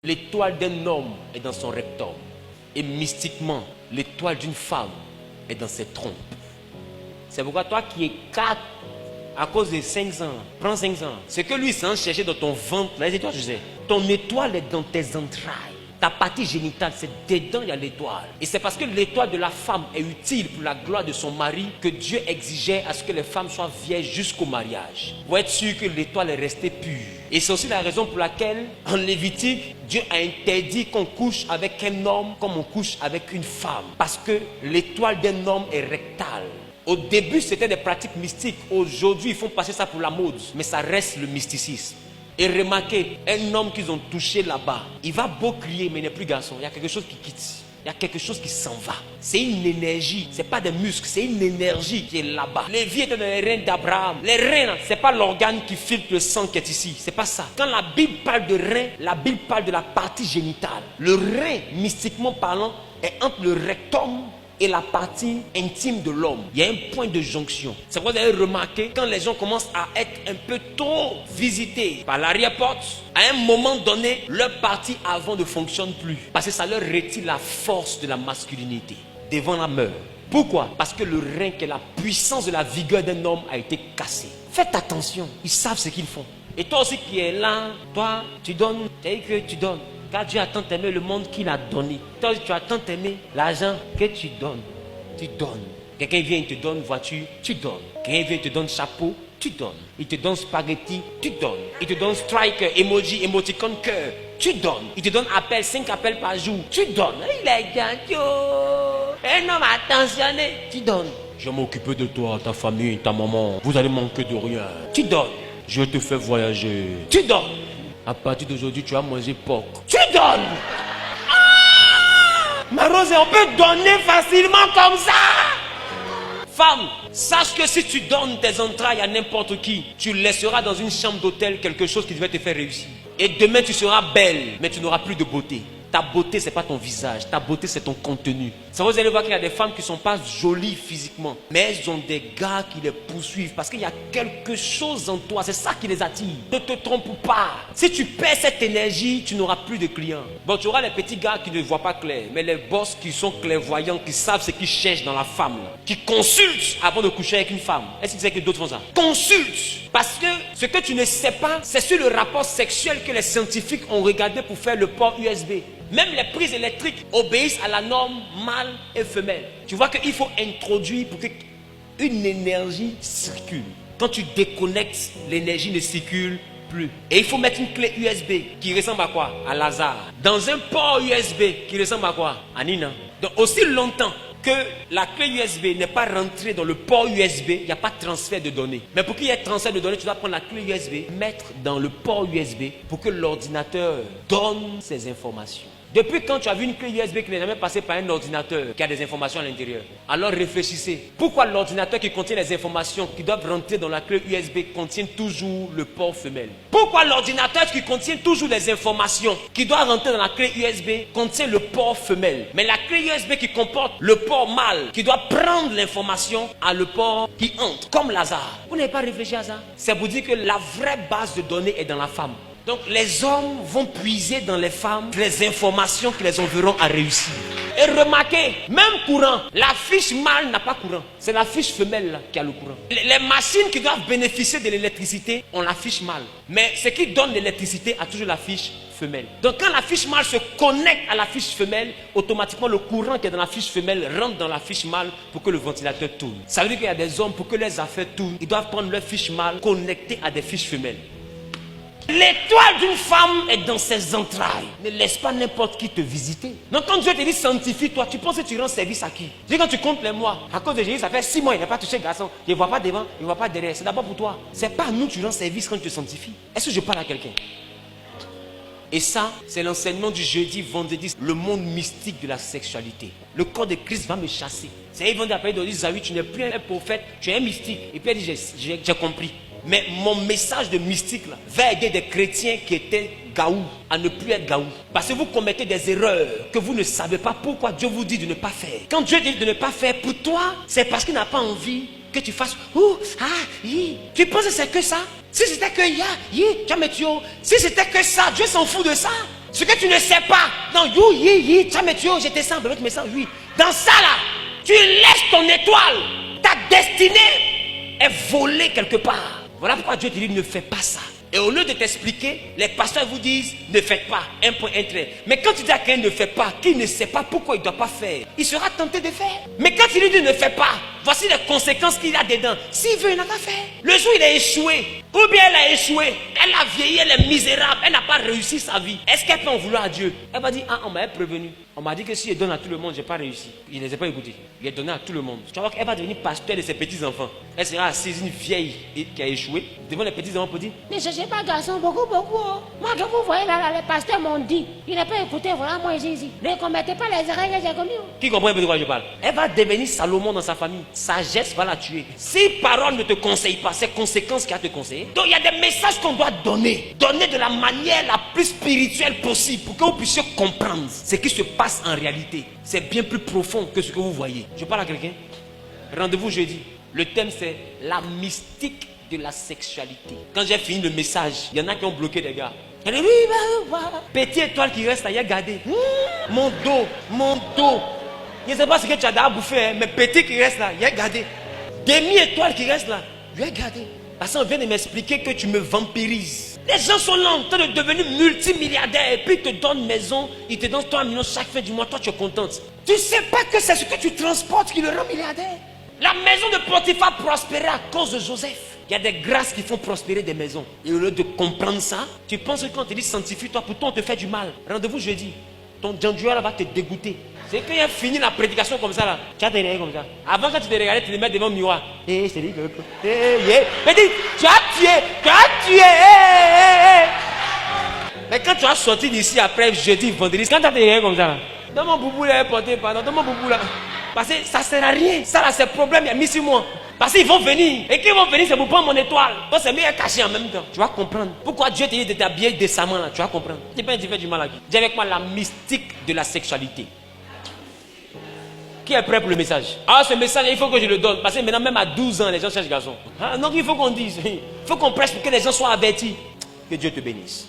L'étoile d'un homme est dans son rectum. Et mystiquement, l'étoile d'une femme est dans ses trompes. C'est pourquoi toi qui es 4 à cause de 5 ans, prends 5 ans. Ce que lui s'en chercher dans ton ventre, là, c'est toi, je sais. Ton étoile est dans tes entrailles. Ta partie génitale, c'est dedans, il y a l'étoile. Et c'est parce que l'étoile de la femme est utile pour la gloire de son mari que Dieu exigeait à ce que les femmes soient vierges jusqu'au mariage. Pour être sûr que l'étoile est restée pure. Et c'est aussi la raison pour laquelle, en Lévitique, Dieu a interdit qu'on couche avec un homme comme on couche avec une femme. Parce que l'étoile d'un homme est rectale. Au début, c'était des pratiques mystiques. Aujourd'hui, ils font passer ça pour la mode. Mais ça reste le mysticisme. Et remarquez, un homme qu'ils ont touché là-bas, il va beau crier, mais il n'est plus garçon. Il y a quelque chose qui quitte. Il y a quelque chose qui s'en va. C'est une énergie. Ce n'est pas des muscles, c'est une énergie qui est là-bas. Les vies étaient dans les reins d'Abraham. Les reins, ce n'est pas l'organe qui filtre le sang qui est ici. Ce n'est pas ça. Quand la Bible parle de reins, la Bible parle de la partie génitale. Le rein, mystiquement parlant, est entre le rectum et la partie intime de l'homme. Il y a un point de jonction. C'est pourquoi vous avez remarqué, quand les gens commencent à être un peu trop visités par l'arrière-porte, à un moment donné, leur partie avant ne fonctionne plus. Parce que ça leur retire la force de la masculinité devant la meurtre. Pourquoi? Parce que le rein, qui est la puissance de la vigueur d'un homme, a été cassé. Faites attention, ils savent ce qu'ils font. Et toi aussi qui es là, toi, tu donnes, tu dis que tu donnes. Car Dieu a tant aimé le monde qu'il a donné. Toi, tu as tant aimé l'argent que tu donnes. Tu donnes. Quelqu'un vient, il te donne une voiture, tu donnes. Quelqu'un vient, il te donne chapeau, tu donnes. Il te donne spaghetti, tu donnes. Il te donne strike, emoji, émoticône, cœur, tu donnes. Il te donne appel, 5 appels par jour, tu donnes. Il est gentil. Un homme attentionné, tu donnes. Je vais m'occuper de toi, ta famille, ta maman. Vous allez manquer de rien. Tu donnes. Je te fais voyager. Tu donnes. À partir d'aujourd'hui, tu vas manger porc. Tu donnes. Ma Rose, on peut donner facilement comme ça. Femme, sache que si tu donnes tes entrailles à n'importe qui, tu laisseras dans une chambre d'hôtel quelque chose qui devait te faire réussir. Et demain, tu seras belle, mais tu n'auras plus de beauté. Ta beauté, ce n'est pas ton visage. Ta beauté, c'est ton contenu. Ça, vous allez voir qu'il y a des femmes qui ne sont pas jolies physiquement, mais elles ont des gars qui les poursuivent parce qu'il y a quelque chose en toi. C'est ça qui les attire. Ne te trompe pas. Si tu perds cette énergie, tu n'auras plus de clients. Bon, tu auras les petits gars qui ne voient pas clair, mais les boss qui sont clairvoyants, qui savent ce qu'ils cherchent dans la femme, là, qui consultent avant de coucher avec une femme. Est-ce que tu sais que d'autres font ça? Consulte. Parce que ce que tu ne sais pas, c'est sur le rapport sexuel que les scientifiques ont regardé pour faire le port USB. Même les prises électriques obéissent à la norme mâle et femelle. Tu vois qu'il faut introduire pour qu'une énergie circule. Quand tu déconnectes, l'énergie ne circule plus. Et il faut mettre une clé USB qui ressemble à quoi? À Lazare. Dans un port USB qui ressemble à quoi? À Nina. Donc aussi longtemps que la clé USB n'est pas rentrée dans le port USB, il n'y a pas de transfert de données. Mais pour qu'il y ait transfert de données, tu dois prendre la clé USB, mettre dans le port USB pour que l'ordinateur donne ces informations. Depuis quand tu as vu une clé USB qui n'est jamais passée par un ordinateur qui a des informations à l'intérieur? Alors réfléchissez. Pourquoi l'ordinateur qui contient les informations qui doivent rentrer dans la clé USB contient toujours le port femelle? Pourquoi l'ordinateur qui contient toujours les informations qui doivent rentrer dans la clé USB contient le port femelle? Mais la clé USB qui comporte le port mâle qui doit prendre l'information a le port qui entre, comme Lazare. Vous n'avez pas réfléchi à ça? C'est pour dire que la vraie base de données est dans la femme. Donc les hommes vont puiser dans les femmes les informations qui les enverront à réussir. Et remarquez, même courant, la fiche mâle n'a pas courant. C'est la fiche femelle là, qui a le courant. Les machines qui doivent bénéficier de l'électricité ont la fiche mâle. Mais ce qui donne l'électricité a toujours la fiche femelle. Donc quand la fiche mâle se connecte à la fiche femelle, automatiquement le courant qui est dans la fiche femelle rentre dans la fiche mâle pour que le ventilateur tourne. Ça veut dire qu'il y a des hommes, pour que les affaires tournent, ils doivent prendre leur fiche mâle connectée à des fiches femelles. L'étoile d'une femme est dans ses entrailles. Ne laisse pas n'importe qui te visiter. Donc quand Dieu te dit sanctifie-toi, tu penses que tu rends service à qui? Dis quand tu comptes les mois, à cause de Jésus, ça fait 6 mois, il n'a pas touché garçon. Il ne voit pas devant, il ne voit pas derrière. C'est d'abord pour toi. C'est pas à nous que tu rends service quand tu te sanctifies. Est-ce que je parle à quelqu'un? Et ça, c'est l'enseignement du jeudi, vendredi, le monde mystique de la sexualité. Le corps de Christ va me chasser. C'est ils vont appeler de dire, Zawi, tu n'es plus un prophète, tu es un mystique. Et puis elle dit, j'ai compris. Mais mon message de mystique là, va aider des chrétiens qui étaient gaou à ne plus être gaou. Parce que vous commettez des erreurs que vous ne savez pas pourquoi Dieu vous dit de ne pas faire. Quand Dieu dit de ne pas faire pour toi, c'est parce qu'il n'a pas envie que tu fasses Tu penses que c'est que ça? Si c'était que si c'était que ça, Dieu s'en fout de ça. Ce que tu ne sais pas. Non, tu me tué, j'étais sans, tu me sens, oui. Dans ça là, tu laisses ton étoile. Ta destinée est volée quelque part. Voilà pourquoi Dieu te dit ne fais pas ça. Et au lieu de t'expliquer, les pasteurs vous disent ne faites pas, un point, un trait. Mais quand tu dis à quelqu'un ne fais pas, qui ne sait pas pourquoi il ne doit pas faire, il sera tenté de faire. Mais quand il lui dit ne fais pas, voici les conséquences qu'il a dedans. S'il veut, il n'a qu'à faire. Le jour où il a échoué, ou bien elle a échoué, elle a vieilli, elle est misérable, elle n'a pas réussi sa vie. Est-ce qu'elle peut en vouloir à Dieu? Elle va dire, ah, on m'avait prévenu. On m'a dit que si je donne à tout le monde, je n'ai pas réussi. Il ne les a pas écoutés. Il a donné à tout le monde. Tu vas voir qu'elle va devenir pasteur de ses petits-enfants. Elle sera assise, une vieille qui a échoué, devant les petits-enfants pour dire, ne cherchez pas garçon, beaucoup. Moi, que vous voyez là, les pasteurs m'ont dit, il n'a pas écouté, voilà, moi ici. Ne commettez pas les erreurs que j'ai commises. Qui comprend un peu de quoi je parle? Elle va devenir Salomon dans sa famille. Sagesse va la tuer. Si parole ne te conseille pas, c'est conséquences qui a te conseillé. Donc il y a des messages qu'on doit donner. Donner de la manière la plus spirituelle possible pour que vous puissiez comprendre ce qui se passe en réalité. C'est bien plus profond que ce que vous voyez. Je parle à quelqu'un. Rendez-vous jeudi. Le thème c'est la mystique de la sexualité. Quand j'ai fini le message, il y en a qui ont bloqué des gars. Petite étoile qui reste là, il a gardé. Mon dos. Je ne sais pas ce que tu as d'abord bouffé, hein, mais petit qui reste là, il a gardé. Demi-étoile qui reste là, il a gardé. Parce qu'on vient de m'expliquer que tu me vampirises. Les gens sont là en train de devenir multimilliardaires et puis ils te donnent maison, ils te donnent 3 millions chaque fin du mois, toi tu es contente. Tu ne sais pas que c'est ce que tu transportes qui le rend milliardaire. La maison de Potiphar prospérait à cause de Joseph. Il y a des grâces qui font prospérer des maisons. Et au lieu de comprendre ça, tu penses que quand on te dit sanctifie-toi, pourtant on te fait du mal. Rendez-vous jeudi. Ton Djanduala va te dégoûter. C'est quand il a fini la prédication comme ça là, tu as te regarder comme ça. Avant quand tu te regardais, tu te mets devant le miroir. Je te dis que... Mais dis, tu as tué. Mais quand tu as sorti d'ici après jeudi, vendredi, quand tu as te regardé comme ça là, dans mon boubou là, porté, pardon, dans mon boubou là. Parce que ça ne sert à rien. Ça là, c'est le problème, il y a mis sur moi. Parce qu'ils vont venir. Et qu'ils vont venir, c'est pour prendre mon étoile. Donc c'est mieux caché en même temps. Tu vas comprendre. Pourquoi Dieu te dit de t'habiller décemment là. Tu vas comprendre. Tu peux faire du mal à qui? Dis avec moi la mystique de la sexualité. Qui est prêt pour le message? Ah, ce message, il faut que je le donne. Parce que maintenant, même à 12 ans, les gens cherchent garçon. Ah, donc il faut qu'on dise. Il faut qu'on prêche pour que les gens soient avertis. Que Dieu te bénisse.